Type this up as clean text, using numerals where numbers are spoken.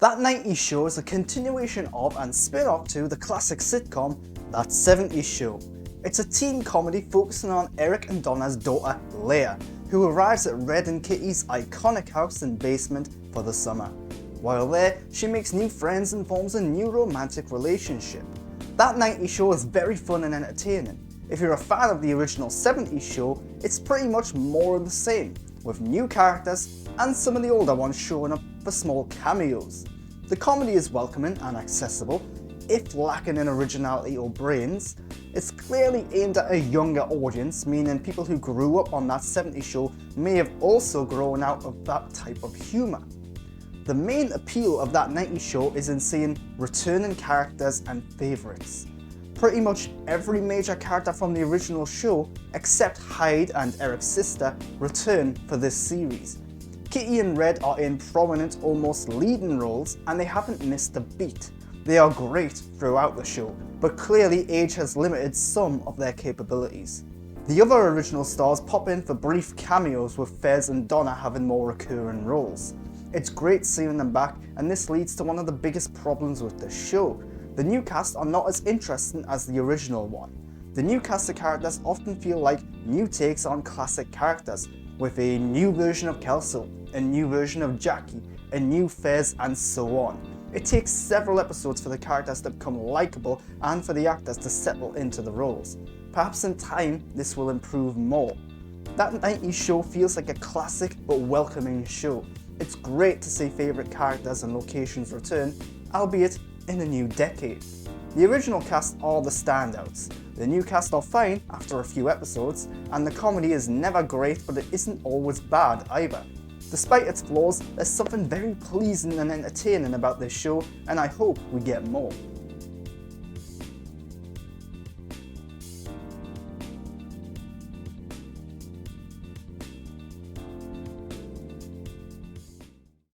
That 90s Show is a continuation of and spin-off to the classic sitcom That 70s Show. It's a teen comedy focusing on Eric and Donna's daughter, Leah, who arrives at Red and Kitty's iconic house and basement for the summer. While there, she makes new friends and forms a new romantic relationship. That 90s Show is very fun and entertaining. If you're a fan of the original 70s show, it's pretty much more of the same, with new characters and some of the older ones showing up for small cameos. The comedy is welcoming and accessible, if lacking in originality or brains. It's clearly aimed at a younger audience, meaning people who grew up on that 70s show may have also grown out of that type of humour. The main appeal of that 90s show is in seeing returning characters and favourites. Pretty much every major character from the original show, except Hyde and Eric's sister, return for this series. Kitty and Red are in prominent, almost leading roles, and they haven't missed a beat. They are great throughout the show, but clearly age has limited some of their capabilities. The other original stars pop in for brief cameos, with Fez and Donna having more recurring roles. It's great seeing them back, and this leads to one of the biggest problems with the show. The new cast are not as interesting as the original one. The new cast of characters often feel like new takes on classic characters, with a new version of Kelso, a new version of Jackie, a new Fez, and so on. It takes several episodes for the characters to become likeable and for the actors to settle into the roles. Perhaps in time, this will improve more. That 90s show feels like a classic but welcoming show. It's great to see favourite characters and locations return, albeit in a new decade. The original cast are the standouts. The new cast are fine after a few episodes, and the comedy is never great, but it isn't always bad either. Despite its flaws, there's something very pleasing and entertaining about this show, and I hope we get more.